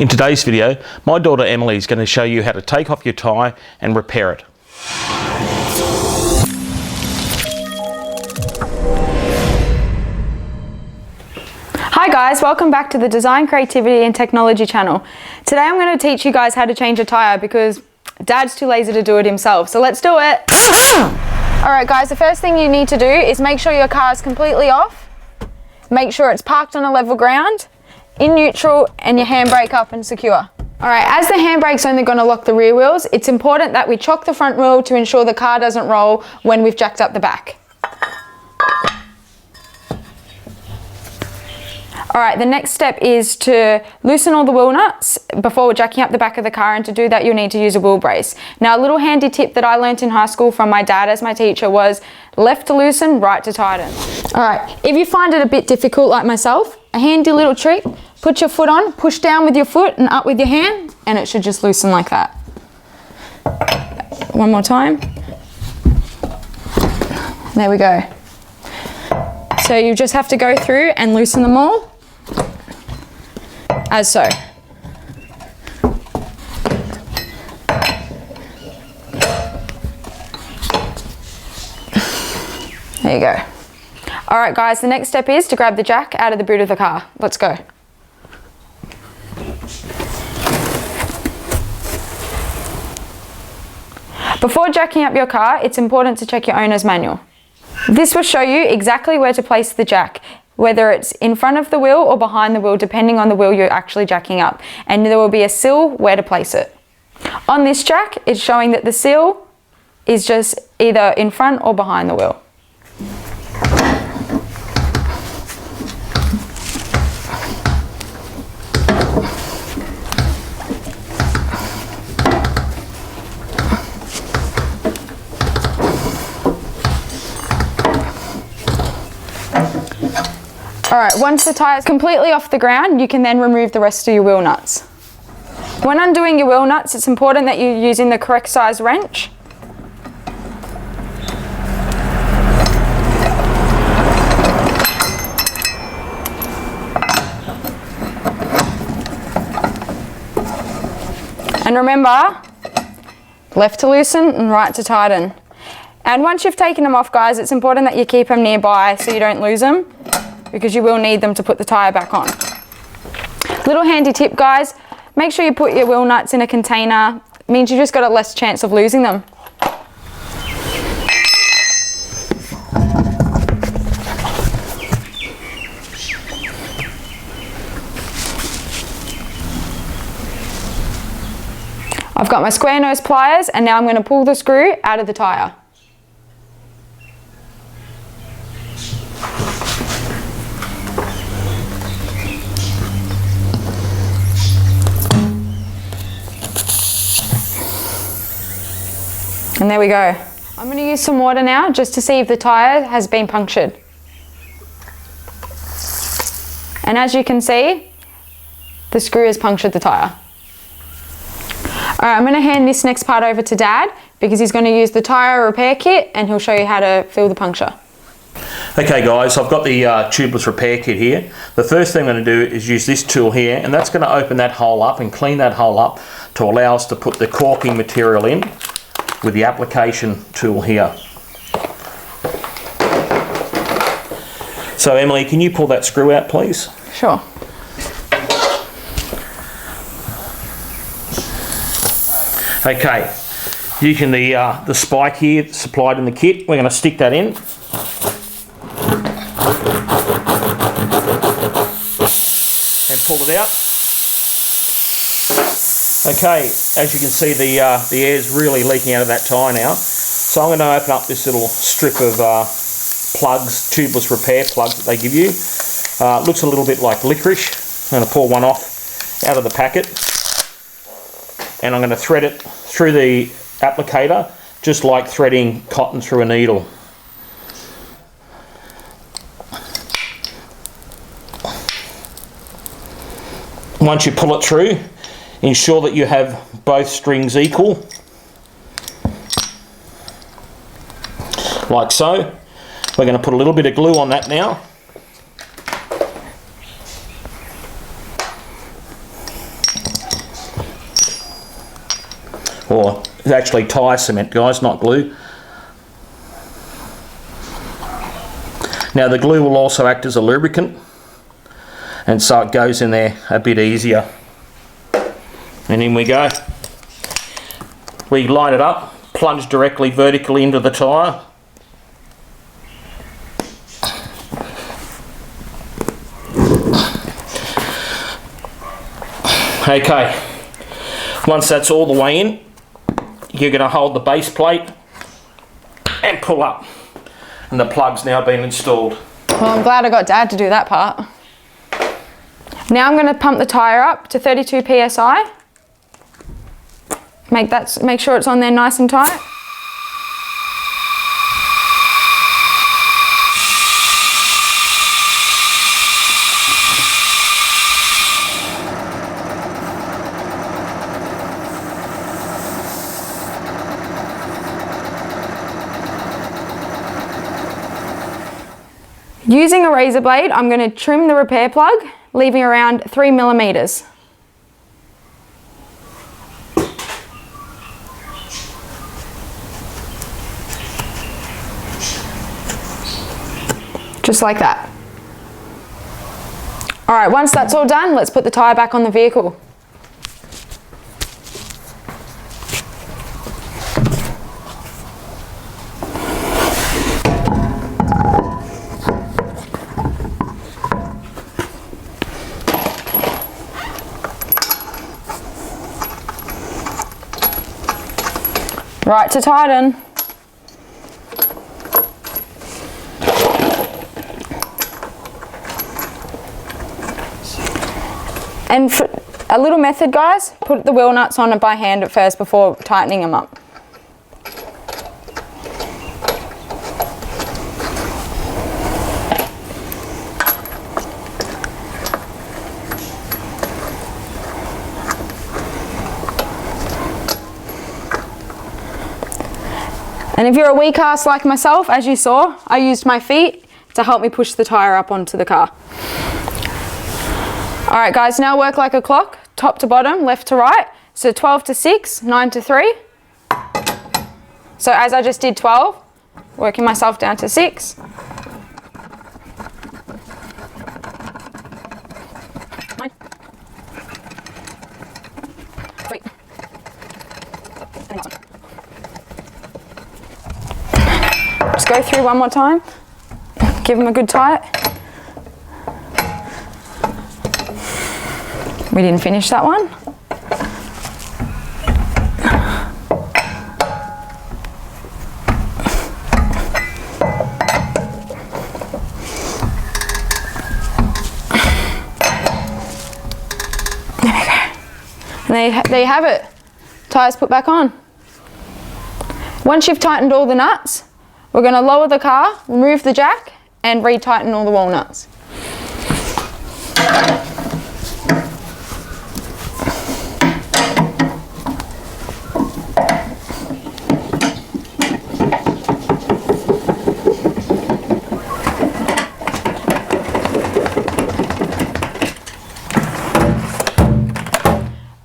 In today's video, my daughter Emily is going to show you how to take off your tyre and repair it. Hi guys, welcome back to the Design, Creativity and Technology channel. Today I'm going to teach you guys how to change a tyre because Dad's too lazy to do it himself, so let's do it! Alright guys, the first thing you need to do is make sure your car is completely off, make sure it's parked on a level ground, in neutral, and your handbrake up and secure. Alright, as the handbrake's only going to lock the rear wheels, it's important that we chock the front wheel to ensure the car doesn't roll when we've jacked up the back. Alright, the next step is to loosen all the wheel nuts before we're jacking up the back of the car, and to do that you'll need to use a wheel brace. Now, a little handy tip that I learnt in high school from my dad as my teacher was left to loosen, right to tighten. Alright, if you find it a bit difficult like myself, a handy little trick, put your foot on, push down with your foot and up with your hand, and it should just loosen like that. One more time. There we go. So you just have to go through and loosen them all. As so. There you go. Alright guys, the next step is to grab the jack out of the boot of the car. Let's go. Before jacking up your car, it's important to check your owner's manual. This will show you exactly where to place the jack, whether it's in front of the wheel or behind the wheel, depending on the wheel you're actually jacking up. And there will be a seal where to place it. On this jack, it's showing that the seal is just either in front or behind the wheel. Alright, once the tyre is completely off the ground, you can then remove the rest of your wheel nuts. When undoing your wheel nuts, it's important that you're using the correct size wrench. And remember, left to loosen and right to tighten. And once you've taken them off, guys, it's important that you keep them nearby so you don't lose them, because you will need them to put the tyre back on. Little handy tip guys, make sure you put your wheel nuts in a container. It means you just got a less chance of losing them. I've got my square nose pliers, and now I'm going to pull the screw out of the tyre. And there we go. I'm going to use some water now just to see if the tyre has been punctured. And as you can see, the screw has punctured the tyre. Alright, I'm going to hand this next part over to Dad because he's going to use the tyre repair kit and he'll show you how to fill the puncture. Okay guys, I've got the tubeless repair kit here. The first thing I'm going to do is use this tool here, and that's going to open that hole up and clean that hole up to allow us to put the caulking material in with the application tool here. So Emily, can you pull that screw out please? Sure. Okay, using the spike here supplied in the kit, we're going to stick that in. And pull it out. Okay, as you can see, the air is really leaking out of that tyre now. So I'm going to open up this little strip of plugs, tubeless repair plugs that they give you. Looks a little bit like licorice. I'm going to pull one off out of the packet. And I'm going to thread it through the applicator, just like threading cotton through a needle. Once you pull it through, ensure that you have both strings equal, like so. We're going to put a little bit of glue on that now. Or it's actually tyre cement, guys, not glue. Now the glue will also act as a lubricant, and so it goes in there a bit easier. And in we go. We line it up, plunge directly vertically into the tyre. Okay, once that's all the way in, you're going to hold the base plate and pull up. And the plug's now been installed. Well, I'm glad I got Dad to do that part. Now I'm going to pump the tyre up to 32 psi. Make sure it's on there nice and tight. Using a razor blade, I'm going to trim the repair plug, leaving around 3 millimeters. Just like that. All right, once that's all done, let's put the tyre back on the vehicle. Right to tighten. And for a little method, guys, put the wheel nuts on it by hand at first before tightening them up. And if you're a weak ass like myself, as you saw, I used my feet to help me push the tyre up onto the car. All right, guys, now work like a clock, top to bottom, left to right. So 12 to 6, 9 to 3. So as I just did 12, working myself down to 6. Just go through one more time. Give them a good tight. We didn't finish that one. There we go. And there you have it. Tyres put back on. Once you've tightened all the nuts, we're going to lower the car, remove the jack, and retighten all the wall nuts.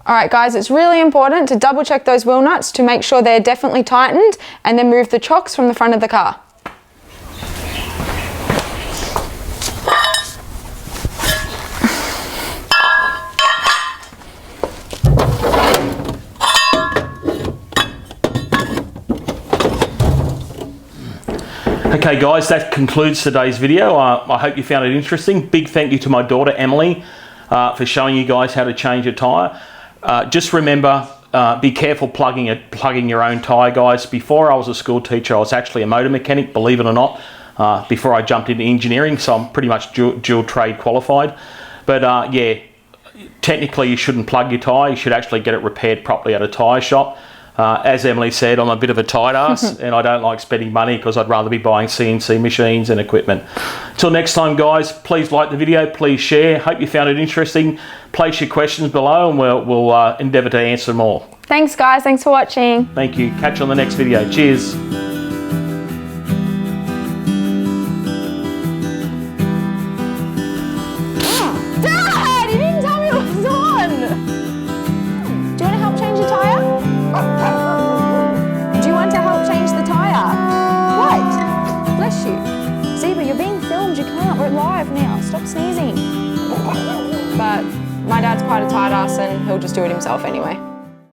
Alright guys, it's really important to double check those wheel nuts to make sure they're definitely tightened, and then move the chocks from the front of the car. Okay guys, that concludes today's video. I hope you found it interesting. Big thank you to my daughter Emily for showing you guys how to change a tyre. Just remember, be careful plugging your own tyre, guys. Before I was a school teacher, I was actually a motor mechanic, believe it or not, before I jumped into engineering, so I'm pretty much dual trade qualified. But yeah, technically you shouldn't plug your tyre, you should actually get it repaired properly at a tyre shop. As Emily said, I'm a bit of a tight ass and I don't like spending money because I'd rather be buying CNC machines and equipment. Until next time guys, please like the video, please share. Hope you found it interesting. Place your questions below and we'll endeavour to answer them all. Thanks guys, thanks for watching. Thank you. Catch you on the next video. Cheers. Dad, you didn't tell me it was on. Do you want to help change the tyre? George, you can't. We're live now. Stop sneezing. But my dad's quite a tight ass and he'll just do it himself anyway.